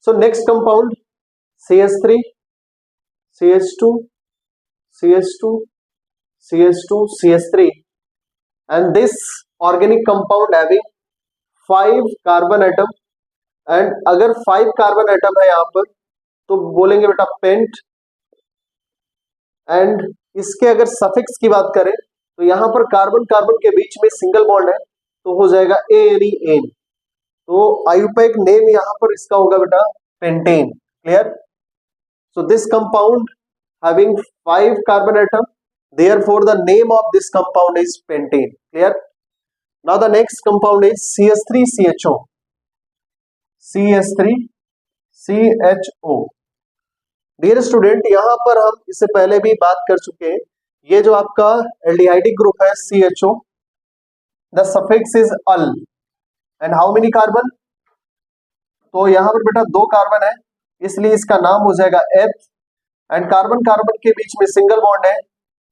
So next compound CH3, CH2, CH2, CH2, CH3, and this organic compound having 5 carbon atom, and अगर 5 carbon atom है यहाँ पर तो बोलेंगे बेटा पेंट, एंड इसके अगर सफिक्स की बात करें तो यहाँ पर कार्बन कार्बन के बीच में सिंगल बॉन्ड है तो हो जाएगा ANEN, तो आयुपैक नेम यहाँ पर इसका होगा बेटा pentane. Clear? So this compound having 5 carbon atom, therefore the name of this compound is pentane. Clear? Now the next compound is CH3CHO, CH3CHO। Dear student, यहाँ पर हम इससे पहले भी बात कर चुके हैं, ये जो आपका एल्डिहाइडिक ग्रुप है CHO, the suffix is al and how many carbon, तो यहाँ पर बेटा 2 कार्बन है इसलिए इसका नाम हो जाएगा एथ, एंड कार्बन कार्बन के बीच में सिंगल बॉन्ड है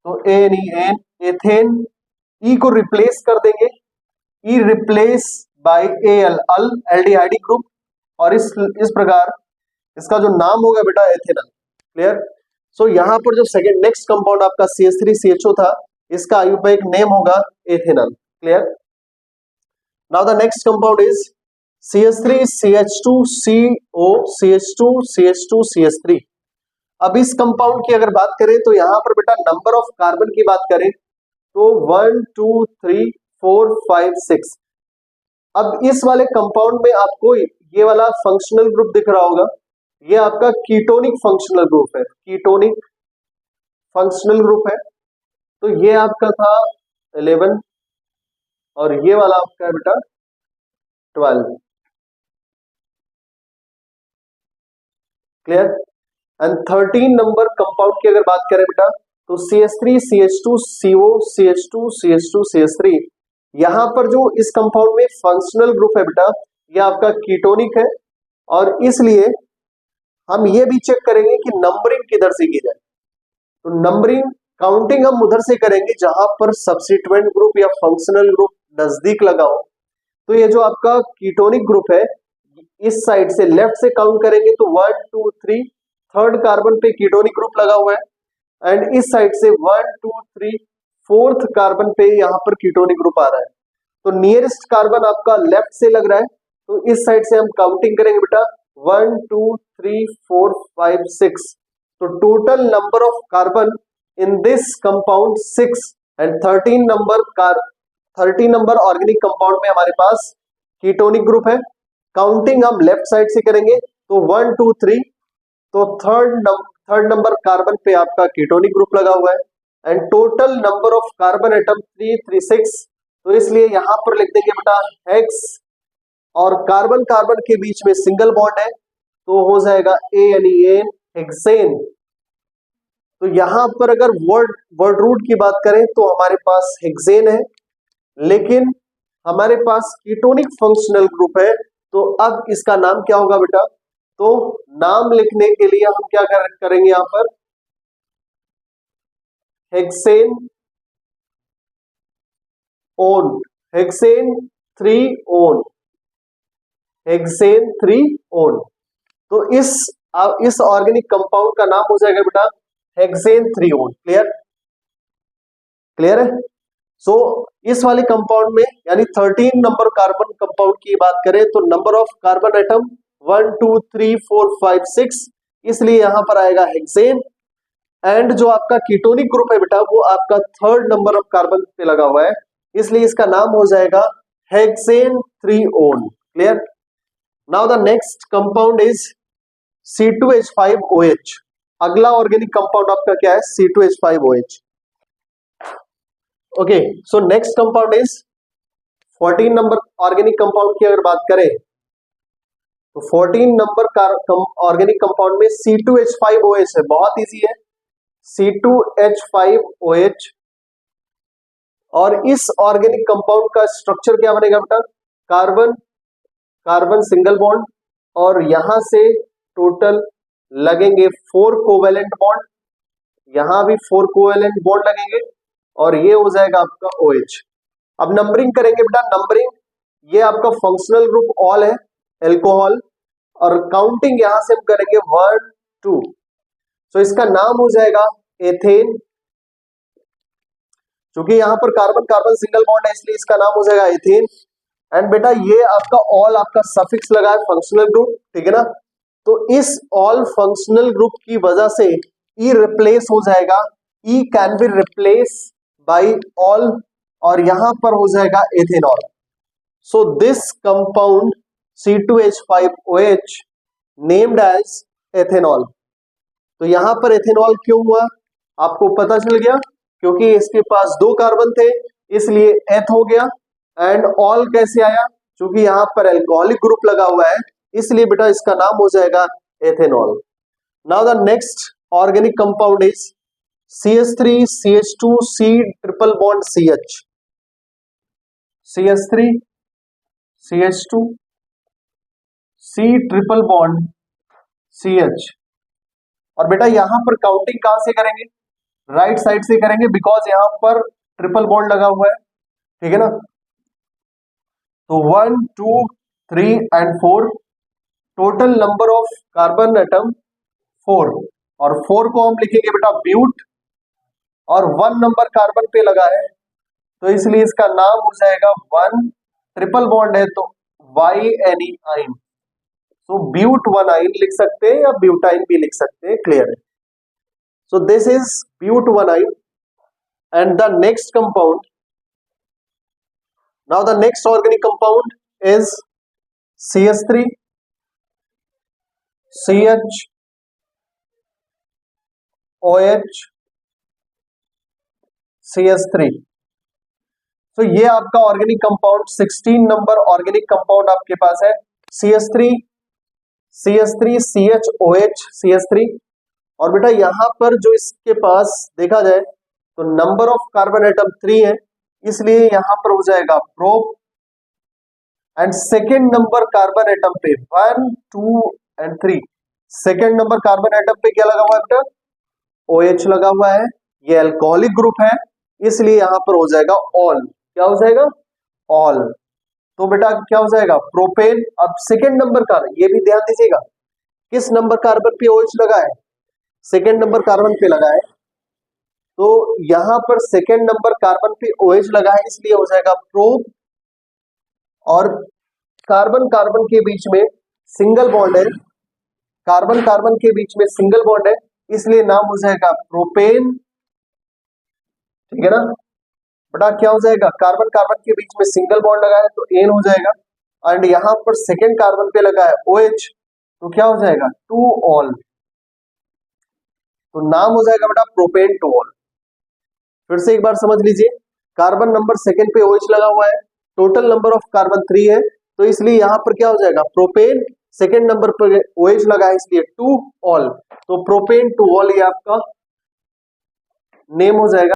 तो ANEN, एथेन। ई को रिप्लेस कर देंगे, E replace by AL, al aldehydic group, और इस प्रकार इसका जो नाम होगा बेटा एथेनॉल। क्लियर? सो यहाँ पर जो सेकंड नेक्स्ट कंपाउंड आपका CH3CHO था, इसका आयुपैक नेम होगा ethanol. Clear? Now the next compound is CH3CH2CO, CH2CH2CH3। अब इस कंपाउंड की अगर बात करें तो यहाँ पर बेटा नंबर ऑफ कार्बन की बात करें तो 1 2 3 4 5 6। अब इस वाले कंपाउंड में आपको ये वाला फंक्शनल ग्रुप दिख रहा होगा, ये आपका कीटोनिक फंक्शनल ग्रुप है, कीटोनिक फंक्शनल ग्रुप है। तो ये आपका था 11 और ये वाला आपका है बेटा 12। क्लियर? एंड 13 नंबर कंपाउंड की अगर बात करें बेटा तो CH3CH2CO, CH2CH2CH3। यहां पर जो इस कंपाउंड में फंक्शनल ग्रुप है बेटा ये आपका कीटोनिक है, और इसलिए हम ये भी चेक करेंगे कि नंबरिंग किधर से की जाए। तो नंबरिंग काउंटिंग हम उधर से करेंगे जहां पर सब्स्टिट्यूएंट ग्रुप या फंक्शनल ग्रुप नजदीक लगा हो। तो ये जो आपका कीटोनिक ग्रुप है इस साइड से लेफ्ट से काउंट करेंगे तो 1 2 3, थर्ड कार्बन पे कीटोनिक ग्रुप लगा हुआ है, एंड इस साइड से 1 2 3 फोर्थ कार्बन पे यहाँ पर कीटोनिक ग्रुप आ रहा है। तो नियरेस्ट कार्बन आपका लेफ्ट से लग रहा है, तो इस साइड से हम काउंटिंग करेंगे बेटा 1 2 3 4 5 6। तो total number of carbon in this compound 6, and 13 number organic compound में हमारे पास कीटोनिक ग्रुप है। काउंटिंग हम लेफ्ट साइड से करेंगे तो 1 2 3, तो थर्ड नंबर कार्बन पे आपका कीटोनिक ग्रुप लगा हुआ है, and total number of carbon atom 336। तो इसलिए यहां पर लिख देंगे बेटा हेक्स, और कार्बन कार्बन के बीच में सिंगल बॉन्ड है तो हो जाएगा ANEN, हेक्सेन। तो यहां पर अगर वर्ड रूट की बात करें तो हमारे पास हेक्सेन है, लेकिन हमारे पास कीटोनिक फंक्शनल ग्रुप है, तो अब इसका नाम क्या होगा बेटा? तो नाम लिखने के लिए हम क्या करेंगे यहां पर hexane own, hexane 3 own, hexane 3 own. तो इस ऑर्गेनिक कंपाउंड का नाम हो जाएगा बेटा हेक्सेन 3 ओन। क्लियर? क्लियर है? सो इस वाले कंपाउंड में यानी 13 नंबर कार्बन कंपाउंड की बात करें तो नंबर ऑफ कार्बन एटम 1 2 3 4 5 6, इसलिए यहां पर आएगा हेक्सेन, एंड जो आपका कीटोनिक ग्रुप है बेटा वो आपका थर्ड नंबर ऑफ कार्बन पे लगा हुआ है, इसलिए इसका नाम हो जाएगा hexane 3 own. Clear? Now the next compound is C2H5OH। अगला ऑर्गेनिक कंपाउंड आपका क्या है? C2H5OH। Okay, so next compound is 14 number organic compound की अगर बात करें तो 14 नंबर ऑर्गेनिक कंपाउंड में C2H5OH है, बहुत इजी है, C2H5OH। और इस ऑर्गेनिक कंपाउंड का स्ट्रक्चर क्या बनेगा बेटा? कार्बन कार्बन सिंगल बॉन्ड, और यहां से टोटल लगेंगे 4 कोवेलेंट बॉन्ड, यहां भी 4 कोवेलेंट बॉन्ड लगेंगे, और ये हो जाएगा आपका OH। अब नंबरिंग करेंगे बेटा, नंबरिंग ये आपका फंक्शनल ग्रुप ऑल है, एल्कोहल, और काउंटिंग यहां से हम करेंगे 1 2, तो इसका नाम हो जाएगा एथेन। क्योंकि यहां पर कार्बन कार्बन सिंगल बॉन्ड है इसलिए इसका नाम हो जाएगा एथेन। एंड बेटा ये आपका ऑल आपका सफिक्स लगा है फंक्शनल ग्रुप, ठीक है ना। तो इस ऑल फंक्शनल ग्रुप की वजह से ई रिप्लेस हो जाएगा, E can be replace by all, और यहां पर हो जाएगा ethanol. So this compound C2H5OH named as ethanol. तो यहां पर एथेनॉल क्यों हुआ आपको पता चल गया, क्योंकि इसके पास 2 कार्बन थे इसलिए एथ हो गया। एंड ऑल कैसे आया, क्योंकि यहां पर अल्कोहलिक ग्रुप लगा हुआ है इसलिए बेटा इसका नाम हो जाएगा ethanol. Now the next organic compound is CH3CH2C triple bond CH, CH3CH2C triple bond CH। और बेटा यहां पर काउंटिंग कहां से करेंगे, राइट साइड से करेंगे, बिकॉज यहां पर ट्रिपल बॉन्ड लगा हुआ है, ठीक है ना। तो 1 2 3 and 4, total number of carbon atom 4, और 4 को हम लिखेंगे बेटा ब्यूट, और 1 नंबर कार्बन पे लगा है तो इसलिए इसका नाम हो जाएगा 1, ट्रिपल बॉन्ड है तो YNE-आइन। तो ब्यूट 1 आइन लिख सकते हैं या ब्यूटाइन भी लिख सकते हैं, क्लियर है। सो दिस इज ब्यूट 1 आइन। And the next compound, now the next organic compound is CH3 CHOH CH3। तो ये आपका organic compound 16 number organic compound आपके पास है, CH3 CHOH CH3। और बेटा यहां पर जो इसके पास देखा जाए तो नंबर ऑफ कार्बन एटम 3 है इसलिए यहां पर हो जाएगा prop. And second number carbon atom पे 1 2 and 3, second number carbon atom पे क्या लगा हुआ है बेटा, OH लगा हुआ है, ये अल्कोहलिक ग्रुप है इसलिए यहां पर हो जाएगा ऑल। क्या हो जाएगा, ऑल। तो बेटा क्या हो जाएगा प्रोपेन। अब सेकेंड नंबर कार्बन, ये भी ध्यान दीजिएगा किस नंबर कार्बन पे OH लगा है, सेकेंड नंबर कार्बन पे लगा है, तो यहां पर सेकेंड नंबर कार्बन पे OH लगा है इसलिए हो जाएगा प्रोप। और कार्बन कार्बन के बीच में सिंगल बॉन्ड है, कार्बन कार्बन के बीच में सिंगल बॉन्ड है इसलिए नाम हो जाएगा प्रोपेन, ठीक है ना। बेटा क्या हो जाएगा, कार्बन कार्बन के बीच में सिंगल बॉन्ड लगा है तो एन हो जाएगा, एंड यहां पर सेकेंड कार्बन पे लगा है OH तो क्या हो जाएगा 2 ऑल, तो नाम हो जाएगा बेटा प्रोपेन 2 ऑल। फिर से एक बार समझ लीजिए, कार्बन नंबर सेकेंड पे OH लगा हुआ है, टोटल नंबर ऑफ कार्बन 3 है तो इसलिए यहां पर क्या हो जाएगा प्रोपेन, सेकेंड नंबर पर OH लगा है इसलिए 2 ऑल, तो प्रोपेन 2 ऑल ये आपका नेम हो जाएगा।